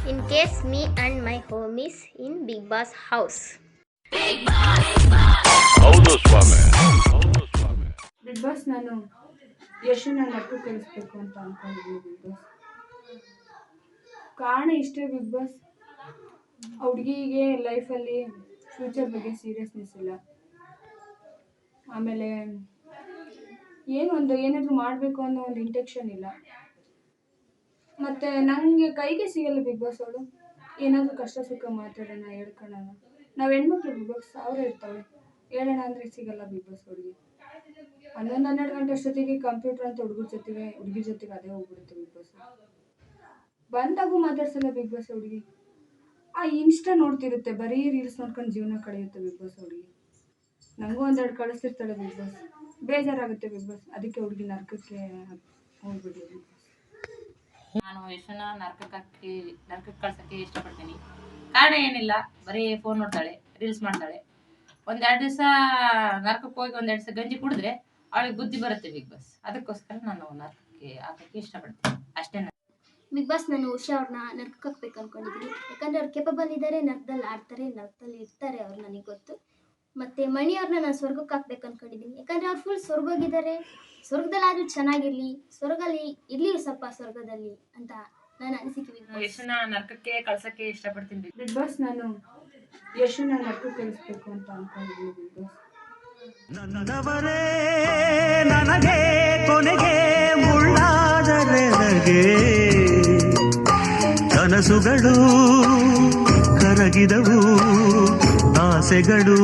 in case me and my homies in Big Boss house. ಹೌದು ಸ್ವಾಮಿ, ಹೌದು ಸ್ವಾಮಿ. Big boss ನಾನು ಯಶುನ nut ಕಳಿಸ್ಬೇಕು ಅಂತ ಅನ್ಕೊಂಡಿದ್ದೀನಿ ಬಿಗ್ ಬಾಸ್. ಕಾರಣ ಇಷ್ಟೇ ಬಿಗ್ ಬಾಸ್, ಆ ಹುಡುಗಿಗೆ ಲೈಫಲ್ಲಿ ಫ್ಯೂಚರ್ ಬಗ್ಗೆ ಸೀರಿಯಸ್ನೆಸ್ ಇಲ್ಲ. ಆಮೇಲೆ ಏನಾದರೂ ಮಾಡಬೇಕು ಅನ್ನೋ ಒಂದು ಇಂಟೆನ್ಷನ್ ಇಲ್ಲ. ಮತ್ತು ನನಗೆ ಕೈಗೆ ಸಿಗಲ್ಲ ಬಿಗ್ ಬಾಸ್ ಅವಳು. ಏನಾದರೂ ಕಷ್ಟ ಸುಖ ಮಾತಾಡೋಣ, ಹೇಳ್ಕೊಳ್ಳೋಣ. ನಾವು ಹೆಣ್ಮಕ್ಳು ಬಿಗ್ ಬಾಸ್, ಅವರೇ ಇರ್ತಾವೆ, ಹೇಳೋಣ ಅಂದರೆ ಸಿಗಲ್ಲ ಬಿಗ್ ಬಾಸ್ ಅವ್ರಿಗೆ. 11-12 ಗಂಟೆ ಅಷ್ಟೊತ್ತಿಗೆ ಕಂಪ್ಯೂಟರ್ ಅಂತ ಹುಡುಗಿ ಜೊತೆಗೆ ಅದೇ ಹೋಗ್ಬಿಡುತ್ತೆ ಬಿಗ್ ಬಾಸ್. ಬಂದಾಗೂ ಮಾತಾಡ್ಸಲ್ಲ ಬಿಗ್ ಬಾಸ್ ಹುಡುಗಿ. ಆ ಇನ್ಸ್ಟಾ ನೋಡ್ತಿರುತ್ತೆ, ಬರೀ ರೀಲ್ಸ್ ನೋಡ್ಕೊಂಡು ಜೀವನ ಕಳೆಯುತ್ತೆ ಬಿಗ್ ಬಾಸ್ ಹುಡುಗಿ. ನನಗೂ ಒಂದೆರಡು ಕಳಿಸ್ತಿರ್ತಾಳೆ ಬಿಗ್ ಬಾಸ್, ಬೇಜಾರಾಗುತ್ತೆ ಬಿಗ್ ಬಾಸ್. ಅದಕ್ಕೆ ಹುಡುಗಿ ನರ್ಕಕ್ಕೆ ಹೋಗ್ಬಿಡಿ ಬಿಗ್ ಬಾಸ್. ನಾನು ಯಶನ ನರ್ಕಕ್ಕೆ ಕಳ್ಸೋಕ್ಕೆ ಇಷ್ಟಪಡ್ತೀನಿ. ಕಾರಣ ಏನಿಲ್ಲ, ಬರೀ ಫೋನ್ ನೋಡ್ತಾಳೆ, ರೀಲ್ಸ್ ಮಾಡ್ತಾಳೆ. ಒಂದೆರಡು ದಿವಸ ನರ್ಕಕ್ಕೆ ಹೋಗಿ ಒಂದೆರಡು ದಿವಸ ಗಂಜಿ ಕುಡಿದ್ರೆ ಅವಳಿಗೆ ಬುದ್ಧಿ ಬರುತ್ತೆ ಬಿಗ್ ಬಾಸ್. ಅದಕ್ಕೋಸ್ಕರ ನಾನು ನರ್ಕಕ್ಕೆ ಹಾಕೋಕ್ಕೆ ಇಷ್ಟಪಡ್ತೀನಿ ಅಷ್ಟೇ. ಬಿಗ್ ಬಾಸ್ ನಾನು ಉಷಾ ಅವ್ರನ್ನ ನರ್ಕಕ್ಕೆ ಹಾಕ್ಬೇಕು ಅನ್ಕೊಂಡಿದ್ದೀನಿ. ಯಾಕಂದರೆ ಅವ್ರು ಕೇಪಬಲ್ ಇದ್ದಾರೆ, ನರ್ಕದಲ್ಲಿ ಆಡ್ತಾರೆ, ನರ್ಕದಲ್ಲಿ ಇರ್ತಾರೆ, ಅವ್ರು ನನಗೆ ಗೊತ್ತು. ಮತ್ತು ಮಣಿ ಅವ್ರನ್ನ ನಾನು ಸ್ವರ್ಗಕ್ಕೆ ಹಾಕ್ಬೇಕು ಅನ್ಕೊಂಡಿದ್ದೀನಿ. ಯಾಕಂದರೆ ಅವ್ರು ಫುಲ್ ಸ್ವರ್ಗೋಗಿದ್ದಾರೆ. ಸ್ವರ್ಗದಲ್ಲಾದರೂ ಚೆನ್ನಾಗಿರಲಿ, ಸ್ವರ್ಗದಲ್ಲಿ ಇರಲಿ ಸ್ವಲ್ಪ ಸ್ವರ್ಗದಲ್ಲಿ ಅಂತ ನನ್ನ ಅನಿಸಿಕೆ. ಬಿಗ್ ಬಾಸ್ ಯಶನ ನರ್ಕಕ್ಕೆ ಕಳ್ಸೋಕ್ಕೆ ಇಷ್ಟಪಡ್ತೀನಿ. ಬಿಗ್ ಬಾಸ್ ನಾನು ಯಶುನ ನಟು ಕಳಿಸ್ಬೇಕು ಅಂತ ಅನ್ಕೊಂಡಿದ್ದೀನಿ ಬಿಗ್ ಬಾಸ್. ನನ್ನವರೇ ನನಗೆ ಕೊನೆಗೆ ಮುಳ್ಳಾದರೆ ನನಗೆ ಕನಸುಗಳು ಕರಗಿದವು, ಆಸೆಗಳು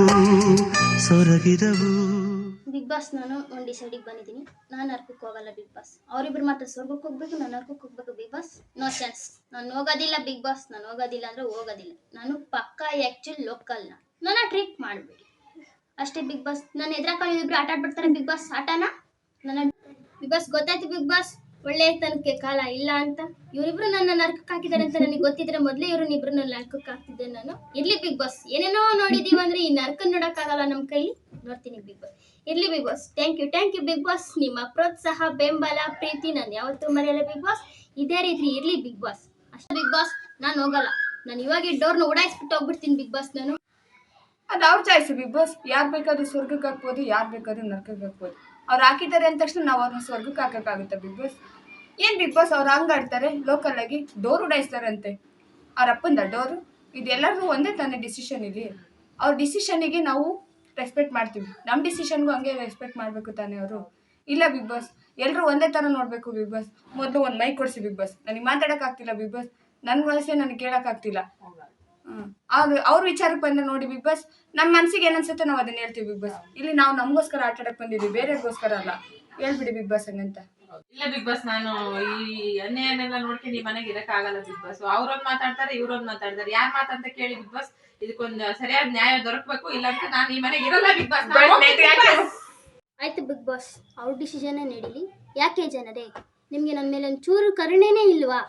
ಸೊರಗಿದವು. ಬಿಗ್ ಬಾಸ್ ನಾನು ಒಂದು ಡಿಸೈಡಿಗೆ ಬಂದಿದ್ದೀನಿ, ನಾನು ನರ್ಕಕ್ಕೆ ಹೋಗಲ್ಲ ಬಿಗ್ ಬಾಸ್. ಅವರಿಬ್ಬರು ಮಾತ್ರ ಸ್ವರ್ಗಕ್ಕೆ ಹೋಗ್ಬೇಕು, ನಾನು ನರ್ಕಕ್ಕೆ ಹೋಗ್ಬೇಕು ಬಿಗ್ ಬಾಸ್. ನೋ ಚಾನ್ಸ್, ನಾನು ಹೋಗೋದಿಲ್ಲ ಬಿಗ್ ಬಾಸ್. ನಾನು ಹೋಗೋದಿಲ್ಲ ಅಂದರೆ ಹೋಗೋದಿಲ್ಲ. ನಾನು ಪಕ್ಕಾ ಆ್ಯಕ್ಚುಲ್ ಲೋಕಲ್ನ ನನ್ನ ಟ್ರೀಟ್ ಮಾಡಬೇಡಿ ಅಷ್ಟೇ ಬಿಗ್ ಬಾಸ್. ನಾನು ಎದುರಾಕೊಂಡು ಇಬ್ಬರು ಆಟ ಆಡ್ಬಿಡ್ತಾರೆ ಬಿಗ್ ಬಾಸ್ ಆಟನ. ನನ್ನ ಬಿಗ್ ಬಾಸ್ ಗೊತ್ತಾಯ್ತು ಬಿಗ್ ಬಾಸ್, ಒಳ್ಳೆಯ ತನಕ್ಕೆ ಕಾಲ ಇಲ್ಲ ಅಂತ. ಇವರಿಬ್ರು ನನ್ನ ನರ್ಕಕ್ಕೆ ಹಾಕಿದ್ದಾರೆ ಅಂತ ನನಗೆ ಗೊತ್ತಿದ್ರೆ ಮೊದಲೇ ಇವ್ರನ್ನಿಬ್ರು ನನ್ನ ನರ್ಕಕ್ಕೆ ಹಾಕ್ತಿದ್ದೆ ನಾನು. ಇರ್ಲಿ ಬಿಗ್ ಬಾಸ್, ಏನೇನೋ ನೋಡಿದೀವಿ ಅಂದರೆ ಈ ನರ್ಕ ನೋಡೋಕ್ಕಾಗಲ್ಲ ನಮ್ಮ ಕೈಲಿ. ನೋಡ್ತೀನಿ ಬಿಗ್ ಬಾಸ್. ಇರ್ಲಿ big boss. Thank you big boss. ನಿಮ್ಮ ಪ್ರೋತ್ಸಾಹ, ಬೆಂಬಲ, ಪ್ರೀತಿ ನಾನು ಯಾವತ್ತೂ ಮರೆಯಲ್ಲ ಬಿಗ್ ಬಾಸ್. ಇದೇ ರೀತಿ ಇರ್ಲಿ ಬಿಗ್ ಬಾಸ್. ಅಷ್ಟೇ ಬಿಗ್ ಬಾಸ್, ನಾನು ಹೋಗಲ್ಲ. ನಾನು ಇವಾಗ ಡೋರ್ನ ಉಡಾಯಿಸ್ಬಿಟ್ಟು ಹೋಗ್ಬಿಡ್ತೀನಿ ಬಿಗ್ ಬಾಸ್ ನಾನು. ಅದು ಅವ್ರ ಚಾಯ್ಸು ಬಿಗ್ ಬಾಸ್. ಯಾರು ಬೇಕಾದ್ರೂ ಸ್ವರ್ಗಕ್ಕೆ ಹಾಕ್ಬೋದು, ಯಾರು ಬೇಕಾದ್ರೂ ನರ್ಕಕ್ಕೆ ಹಾಕ್ಬೋದು. ಅವ್ರು ಹಾಕಿದ್ದಾರೆ ಅಂದ ತಕ್ಷಣ ನಾವು ಅವ್ರನ್ನ ಸ್ವರ್ಗಕ್ಕೆ ಹಾಕೋಕ್ಕಾಗುತ್ತೆ ಬಿಗ್ ಬಾಸ್? ಏನು ಬಿಗ್ ಬಾಸ್, ಅವ್ರು ಹಂಗೆ ಆಡ್ತಾರೆ, ಲೋಕಲ್ಲಾಗಿ ಡೋರ್ ಉಡಾಯಿಸ್ತಾರಂತೆ. ಅವ್ರ ಅಪ್ಪಂದ ಡೋರು. ಇದು ಎಲ್ಲರಿಗೂ ಒಂದೇ ತಾನೇ ಡಿಸಿಷನ್ ಇದೆ. ಅವ್ರ ಡಿಸಿಷನಿಗೆ ನಾವು ರೆಸ್ಪೆಕ್ಟ್ ಮಾಡ್ತೀವಿ, ನಮ್ಮ ಡಿಸಿಷನ್ಗೂ ಹಂಗೆ ರೆಸ್ಪೆಕ್ಟ್ ಮಾಡಬೇಕು ತಾನೇ ಅವರು. ಇಲ್ಲ ಬಿಗ್ ಬಾಸ್, ಎಲ್ಲರೂ ಒಂದೇ ಥರ ನೋಡಬೇಕು ಬಿಗ್ ಬಾಸ್. ಮೊದಲು ಒಂದು ಮೈಕ್ ಕೊಡಿಸಿ ಬಿಗ್ ಬಾಸ್. ನನಗೆ ಮಾತಾಡೋಕ್ಕಾಗ್ತಿಲ್ಲ ಬಿಗ್ ಬಾಸ್, ನನ್ನ ವಯಸ್ಸೇ ನನಗೆ ಕೇಳೋಕ್ಕಾಗ್ತಿಲ್ಲ. ಅವ್ರ ವಿಚಾರಕ್ಕೆ ಬಂದ ನೋಡಿ ಬಿಗ್ ಬಾಸ್. ನಮ್ಮ ಮನಸ್ಸಿಗೆ ಏನನ್ಸುತ್ತೆ ನಾವು ಅದನ್ನ ಹೇಳ್ತೀವಿ ಬಿಗ್ ಬಾಸ್. ಇಲ್ಲಿ ನಾವು ನಮಗೋಸ್ಕರ ಆಟ ಆಡಕ್ಕೆ ಬಂದಿದ್ದೀವಿ, ಬೇರೆಗೋಸ್ಕರ ಅಲ್ಲ. ಹೇಳ್ಬಿಡಿ ಬಿಗ್ ಬಾಸ್ ಹಂಗಂತ. ಇಲ್ಲ ಬಿಗ್ ಬಾಸ್, ನಾನು ಈ ಅನ್ಯಾಯನೆಲ್ಲ ನೋಡ್ಕೊಂಡು ಈ ಮನೆಗೆ ಇರಕ್ಕಾಗಲ್ಲ ಬಿಗ್ ಬಾಸ್. ಅವ್ರೊಂದು ಮಾತಾಡ್ತಾರೆ, ಇವ್ರೊಂದು ಮಾತಾಡ್ತಾರೆ. ಯಾರ್ ಮಾತಂತ ಕೇಳಿ ಬಿಗ್ ಬಾಸ್. ಇದಕ್ಕೊಂದು ಸರಿಯಾದ ನ್ಯಾಯ ದೊರಕಬೇಕು, ಇಲ್ಲಾಂದ್ರೆ ನಾನು ಈ ಮನೆಗೆ ಇರಲ್ಲ ಬಿಗ್ ಬಾಸ್. ಆಯ್ತು ಬಿಗ್ ಬಾಸ್, ಅವ್ರ ಡಿಸಿಷನ್ ನಡೀಲಿ. ಯಾಕೆ ಜನರೇ, ನಿಮಗೆ ನನ್ನ ಮೇಲೆ ಒಂಚೂರು ಕರುಣೆನೇ ಇಲ್ವಾ?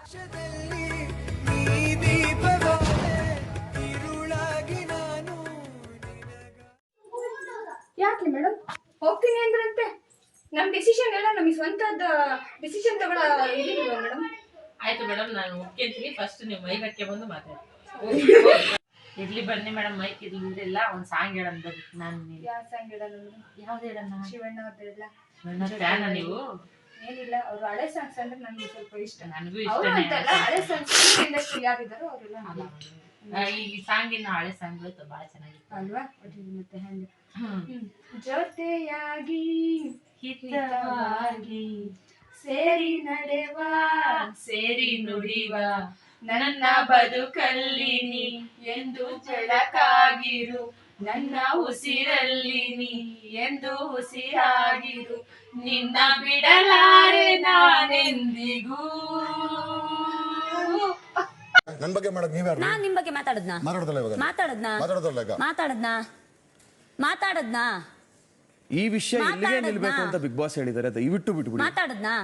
ಯಾಕೆ ಮೇಡಮ್ ಹೋಗ್ತೀನಿ ಅಂದ್ರಂತೆ? ನಮ್ಮ ಡಿಸಿಷನ್ ಎಲ್ಲ ನಮಗೆ ಸ್ವಂತದ ಡಿಸಿಷನ್ ತಗೊಳ್ಳೋ ಇದಿಲ್ವಾ ಮೇಡಮ್? ಆಯ್ತು ಮೇಡಮ್, ನಾನು ಒಪ್ಕೊಂತೀನಿ. ಫಸ್ಟ್ ನೀವು ಮೈಕಕ್ಕೆ ಬಂದು ಮಾತಾಡಿ. ಇರ್ಲಿ ಬನ್ನಿ ಮೇಡಮ್, ಮೈಕ್ ಇರ್ಲಿಲ್ಲ ಒಂದು ಸಾಂಗ್ ಹೇಳೋಣ ಬನ್ನಿ. ನಾನು ಯಾವ ಸಾಂಗ್ ಹೇಳೋಣ ಮೇಡಮ್? ಯಾವ್ದು ಹೇಳೋಣ? ಶಿವಣ್ಣ ಅವ್ರದ್ದೆಲ್ಲ. ಫ್ಯಾನ ನೀವು? ಏನಿಲ್ಲ, ಅವರು ಹಳೆ ಸಾಂಗ್ಸ್ ಅಂದ್ರೆ ನನಗೆ ಸ್ವಲ್ಪ ಇಷ್ಟ. ನನಗೂ ಅವರು ಇಷ್ಟ. ಅಂತಲ್ಲ, ಹಳೆ ಸಾಂಗ್ಸ್ ಇಂಡಸ್ಟ್ರಿ ಯಾರಿದ್ದಾರೋ ಅವರೆಲ್ಲ ಈ ಸಾಂಗಿನ ಹಳೆ ಸಾಂಗ್ಗಳು ಬಹಳ ಚೆನ್ನಾಗಿತ್ತು ಅಲ್ವಾ? ಮತ್ತೆ ಹಂಗೆ ಜೊತೆಯಾಗಿ ಹಿತವಾಗಿ ಸೇರಿ ನಡೆವ, ಸೇರಿ ನುಡಿವ, ನನ್ನ ಬದುಕಲ್ಲಿ ನೀ ಎಂದು ಬೆಳಕಾಗಿರು, ನನ್ನ ಉಸಿರಲ್ಲಿ ನೀ ಎಂದು ಉಸಿರಾಗಿರು, ನಿನ್ನ ಬಿಡಲಾರೆ ನಾನೆಂದಿಗೂ. ನನ್ನ ಬಗ್ಗೆ ಮಾಡಕ್ ನೀವ್ಯಾರು? ನಾನ್ ನಿಮ್ ಬಗ್ಗೆ ಮಾತಾಡದ್ನಾ? ಮಾತಾಡೋದಲ್ಲ ಇವಾಗ. ಮಾತಾಡದ್ನಾ? ಈ ವಿಷಯ ಇಲ್ಲಿಗೆ ನಿಲ್ಬೇಕು ಅಂತ ಬಿಗ್ ಬಾಸ್ ಹೇಳಿದ್ದಾರೆ, ದಯವಿಟ್ಟು ಬಿಟ್ಬಿಡಿ. ಮಾತಾಡದ್ನಾ?